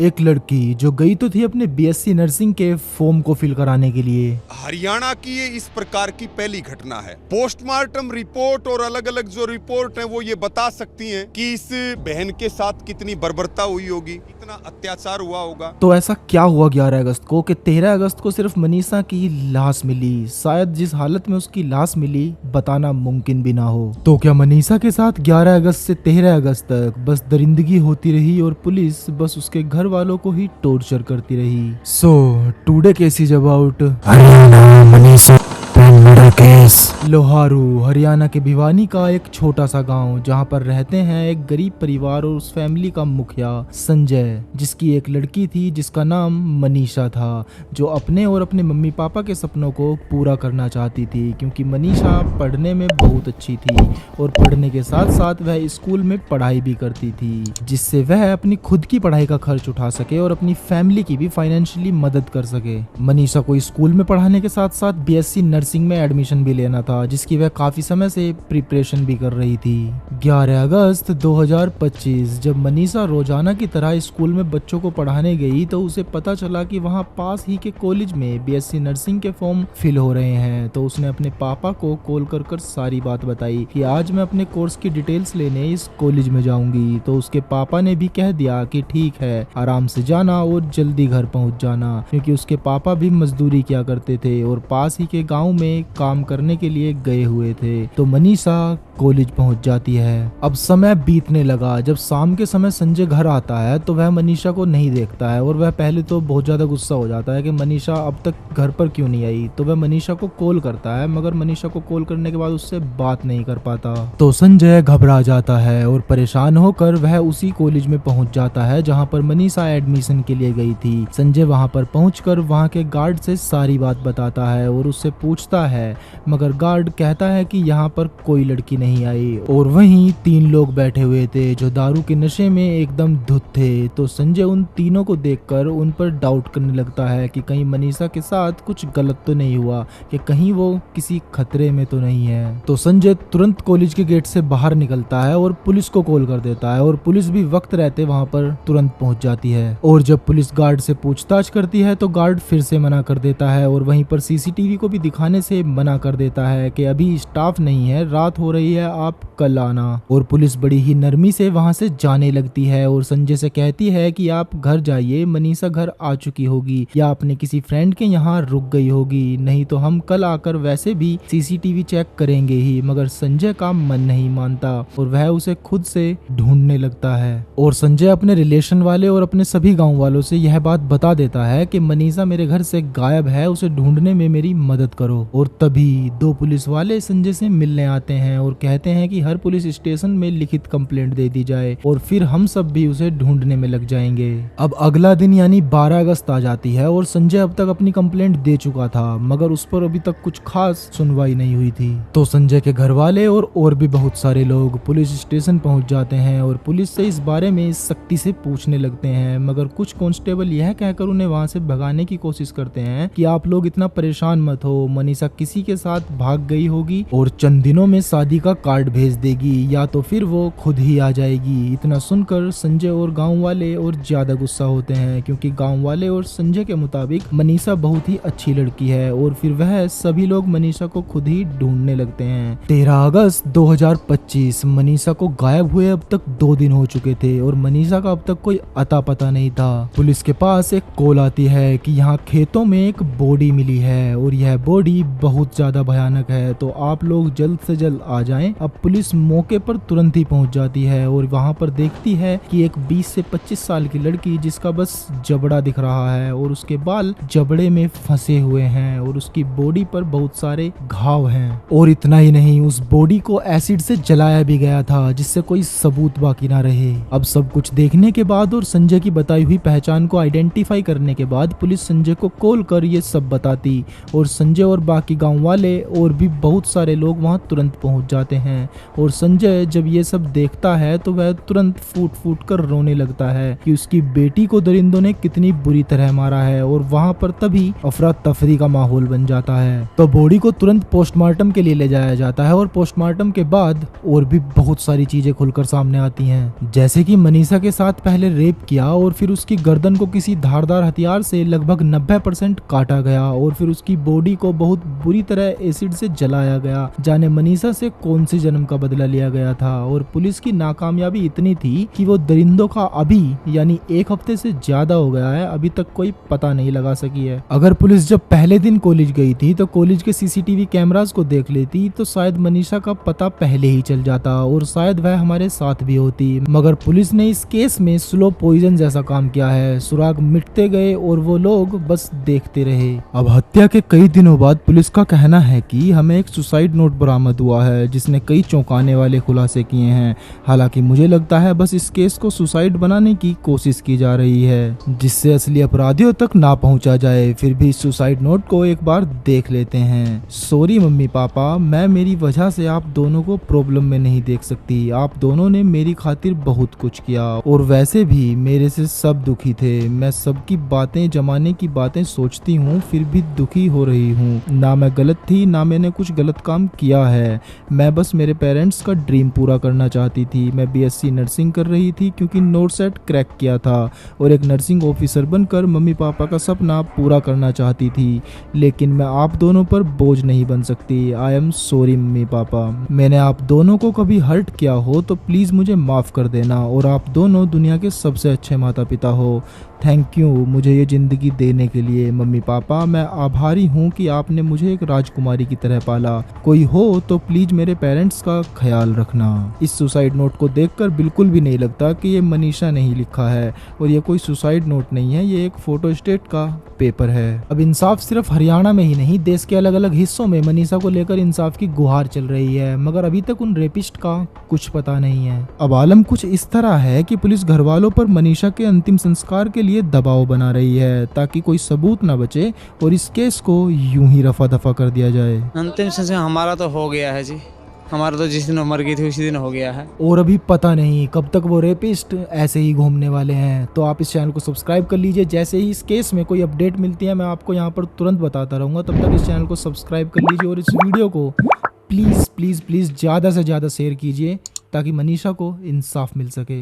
एक लड़की जो गई तो थी अपने बीएससी नर्सिंग के फॉर्म को फिल कराने के लिए। हरियाणा की ये इस प्रकार की पहली घटना है। पोस्टमार्टम रिपोर्ट और अलग अलग जो रिपोर्ट है वो ये बता सकती हैं कि इस बहन के साथ कितनी बर्बरता हुई होगी, कितना अत्याचार हुआ होगा। तो ऐसा क्या हुआ 11 अगस्त को कि 13 अगस्त को सिर्फ मनीषा की लाश मिली। शायद जिस हालत में उसकी लाश मिली बताना मुमकिन भी ना हो। तो क्या मनीषा के साथ 11 अगस्त से 13 अगस्त तक बस दरिंदगी होती रही और पुलिस बस उसके घर वालों को ही टॉर्चर करती रही। So today case is about Haryana Manisha murder case. Loharu Haryana के भिवानी का एक छोटा सा गांव जहां पर रहते हैं एक गरीब परिवार और उस फैमिली का मुखिया संजय, जिसकी एक लड़की थी जिसका नाम मनीषा था, जो अपने और अपने मम्मी पापा के सपनों को पूरा करना चाहती थी क्योंकि मनीषा पढ़ने में बहुत अच्छी थी और पढ़ने के साथ साथ वह स्कूल में पढ़ाई भी करती थी, जिससे वह अपनी खुद की पढ़ाई का खर्च उठा सके और अपनी फैमिली की भी फाइनेंशियली मदद कर सके। मनीषा को स्कूल में पढ़ाने के साथ साथ बीएससी नर्सिंग में एडमिशन भी लेना था, जिसकी वह काफी समय से प्रिपरेशन भी कर रही थी। 11 अगस्त 2025 जब मनीषा रोजाना की तरह स्कूल में बच्चों को पढ़ाने गई तो उसे पता चला कि वहां पास ही के कॉलेज में बीएससी नर्सिंग के फॉर्म फिल हो रहे हैं। तो उसने अपने पापा को कॉल कर सारी बात बताई कि आज मैं अपने कोर्स की डिटेल्स लेने इस कॉलेज में जाऊंगी। तो उसके पापा ने भी कह दिया कि ठीक है, आराम से जाना और जल्दी घर पहुंच जाना, क्योंकि उसके पापा भी मजदूरी किया करते थे और पास ही के गाँव में काम करने के लिए गए हुए थे। तो मनीषा कॉलेज पहुंच जाती है। अब समय बीतने लगा। जब शाम के समय संजय घर आता है तो वह मनीषा को नहीं देखता है और वह पहले तो बहुत ज्यादा गुस्सा हो जाता है कि मनीषा अब तक घर पर क्यों नहीं आई। तो वह मनीषा को कॉल करता है, मगर मनीषा को कॉल करने के बाद उससे बात नहीं कर पाता। तो संजय घबरा जाता है और परेशान होकर वह उसी कॉलेज में पहुंच जाता है जहां पर मनीषा एडमिशन के लिए गई थी। संजय वहां पर पहुंचकर वहां के गार्ड से सारी बात बताता है और उससे पूछता है, मगर गार्ड कहता है कि यहाँ पर कोई लड़की नहीं आई और वहीं 3 लोग बैठे हुए थे जो दारू के नशे में एकदम धुत थे। तो संजय उन तीनों को देखकर उन पर डाउट करने लगता है कि कहीं मनीषा के साथ कुछ गलत तो नहीं हुआ, कि कहीं वो किसी खतरे में तो नहीं है। तो संजय तुरंत कॉलेज के गेट से बाहर निकलता है और पुलिस को कॉल कर देता है और पुलिस भी वक्त रहते वहां पर तुरंत पहुंच जाती है। और जब पुलिस गार्ड से पूछताछ करती है तो गार्ड फिर से मना कर देता है और वहीं पर सीसीटीवी को भी दिखाने से मना कर देता है कि अभी स्टाफ नहीं है, रात हो रही है, आप कल आना। और पुलिस बड़ी ही नरमी से वहां से जाने लगती है और संजय से कहती है कि आप घर जाइए, मनीषा घर आ चुकी होगी या अपने किसी फ्रेंड के यहाँ रुक गई होगी, नहीं तो हम कल आकर वैसे भी सीसीटीवी चेक करेंगे ही। मगर संजय का मन नहीं मानता और वह उसे खुद से ढूंढने लगता है। और संजय अपने रिलेशन वाले और अपने सभी गाँव वालों से यह बात बता देता है कि मनीषा मेरे घर से गायब है, उसे ढूंढने में मेरी मदद करो। और तभी 2 पुलिस वाले संजय से मिलने आते हैं और कहते हैं कि हर पुलिस स्टेशन में लिखित कंप्लेंट दे दी जाए और फिर हम सब भी उसे ढूंढने में लग जाएंगे। अब अगला दिन यानी 12 अगस्त आ जाती है और संजय अब तक अपनी कंप्लेंट दे चुका था, मगर उस पर अभी तक कुछ खास सुनवाई नहीं हुई थी। तो संजय के घर वाले और भी बहुत सारे लोग पुलिस स्टेशन पहुंच जाते हैं और पुलिस से इस बारे में सख्ती से पूछने लगते हैं, मगर कुछ कांस्टेबल यह कहकर उन्हें वहां से भगाने की कोशिश करते हैं कि आप लोग इतना परेशान मत हो, मनीषा किसी के साथ भाग गई होगी और चंद दिनों में शादी का कार्ड भेज देगी या तो फिर वो खुद ही आ जाएगी। इतना सुनकर संजय और गांव वाले और ज्यादा गुस्सा होते हैं, क्योंकि गांव वाले और संजय के मुताबिक मनीषा बहुत ही अच्छी लड़की है और फिर वह सभी लोग मनीषा को खुद ही ढूंढने लगते हैं। 13 अगस्त 2025 मनीषा को गायब हुए अब तक 2 दिन हो चुके थे और मनीषा का अब तक कोई अता पता नहीं था। पुलिस के पास एक कॉल आती है कि यहाँ खेतों में एक बॉडी मिली है और यह बॉडी बहुत ज्यादा भयानक है, तो आप लोग जल्द से जल्द आ जाएं। अब पुलिस मौके पर तुरंत ही पहुंच जाती है और वहां पर देखती है कि एक 20 से 25 साल की लड़की जिसका बस जबड़ा दिख रहा है और उसके बाल जबड़े में फंसे हुए हैं और उसकी बॉडी पर बहुत सारे घाव हैं। और इतना ही नहीं, उस बॉडी को एसिड से जलाया भी गया था जिससे कोई सबूत बाकी ना रहे। अब सब कुछ देखने के बाद और संजय की बताई हुई पहचान को आइडेंटिफाई करने के बाद पुलिस संजय को कॉल कर ये सब बताती और संजय और बाकी गाँव वाले और भी बहुत सारे लोग वहां तुरंत पहुंच जाते हैं। और संजय जब ये सब देखता है तो वह तुरंत फूट फूट कर रोने लगता है कि उसकी बेटी को दरिंदों ने कितनी बुरी तरह मारा है। और वहां पर तभी अफरा तफरी का माहौल बन जाता है। तो बॉडी को तुरंत पोस्टमार्टम के लिए ले जाया जाता है और पोस्टमार्टम के बाद और भी बहुत सारी चीजें खुलकर सामने आती हैं, जैसे कि मनीषा के साथ पहले रेप किया और फिर उसकी गर्दन को किसी धारदार हथियार से लगभग 90% काटा गया और फिर उसकी बॉडी को बहुत बुरी तरह एसिड से जलाया गया। जाने मनीषा से कौन से जन्म का बदला लिया गया था। और पुलिस की नाकामयाबी इतनी थी कि वो दरिंदों का अभी यानी 1 हफ्ते से ज्यादा हो गया है, अभी तक कोई पता नहीं लगा सकी है। अगर पुलिस जब पहले दिन कॉलेज गई थी तो कॉलेज के सीसीटीवी कैमरास को देख लेती तो शायद मनीषा का पता पहले ही चल जाता और शायद वह हमारे साथ भी होती। मगर पुलिस ने इस केस में स्लो पॉइजन जैसा काम किया है। सुराग मिटते गए और वो लोग बस देखते रहे। अब हत्या के कई दिनों बाद पुलिस का कहना है कि हमें एक सुसाइड नोट बरामद हुआ है जिसने कई चौंकाने वाले खुलासे किए हैं। हालांकि मुझे लगता है बस इस केस को सुसाइड बनाने की कोशिश की जा रही है जिससे असली अपराधियों तक ना पहुंचा जाए। फिर भी सुसाइड नोट को एक बार देख लेते हैं। सॉरी मम्मी पापा, मैं मेरी वजह से आप दोनों को प्रॉब्लम में नहीं देख सकती। आप दोनों ने मेरी खातिर बहुत कुछ किया और वैसे भी मेरे से सब दुखी थे। मैं सबकी बातें जमाने की बातें सोचती हूँ फिर भी दुखी हो रही हूँ। ना मैं गलत थी ना मैंने कुछ गलत काम किया है। मैं बस मेरे पेरेंट्स का ड्रीम पूरा करना चाहती थी। मैं बीएससी नर्सिंग कर रही थी क्योंकि नोट सेट क्रैक किया था और एक नर्सिंग ऑफिसर बनकर मम्मी पापा का सपना पूरा करना चाहती थी। लेकिन मैं आप दोनों पर बोझ नहीं बन सकती। I am sorry mummy papa. मैंने आप दोनों को कभी हर्ट किया हो तो प्लीज मुझे माफ कर देना। और आप दोनों दुनिया के सबसे अच्छे माता पिता हो। थैंक यू मुझे ये जिंदगी देने के लिए मम्मी पापा। मैं आभारी हूँ कि आपने मुझे एक राजकुमारी की तरह पाला। कोई हो तो प्लीज मेरे पेरेंट्स का ख्याल रखना। इस सुसाइड नोट को देखकर बिल्कुल भी नहीं लगता कि ये मनीषा ने ही लिखा है और ये कोई सुसाइड नोट नहीं है, ये एक फोटोस्टेट का पेपर है। अब इंसाफ सिर्फ हरियाणा में ही नहीं देश के अलग अलग हिस्सों में मनीषा को लेकर इंसाफ की गुहार चल रही है, मगर अभी तक उन रेपिस्ट का कुछ पता नहीं है। अब आलम कुछ इस तरह है कि पुलिस घर वालों पर मनीषा के अंतिम संस्कार के लिए दबाव बना रही है ताकि कोई सबूत न बचे और इस केस को यूं ही रफा दफा कर दिया जाए। अंतिम संस्कार हमारा तो हो गया है जी। हमारा तो जिस दिन मर गई थी उसी दिन हो गया है और अभी पता नहीं कब तक वो रेपिस्ट ऐसे ही घूमने वाले हैं। तो आप इस चैनल को सब्सक्राइब कर लीजिए। जैसे ही इस केस में कोई अपडेट मिलती है मैं आपको यहाँ पर तुरंत बताता रहूँगा। तब तक इस चैनल को सब्सक्राइब कर लीजिए और इस वीडियो को प्लीज़ प्लीज़ प्लीज़ ज़्यादा से ज़्यादा शेयर कीजिए ताकि मनीषा को इंसाफ मिल सके।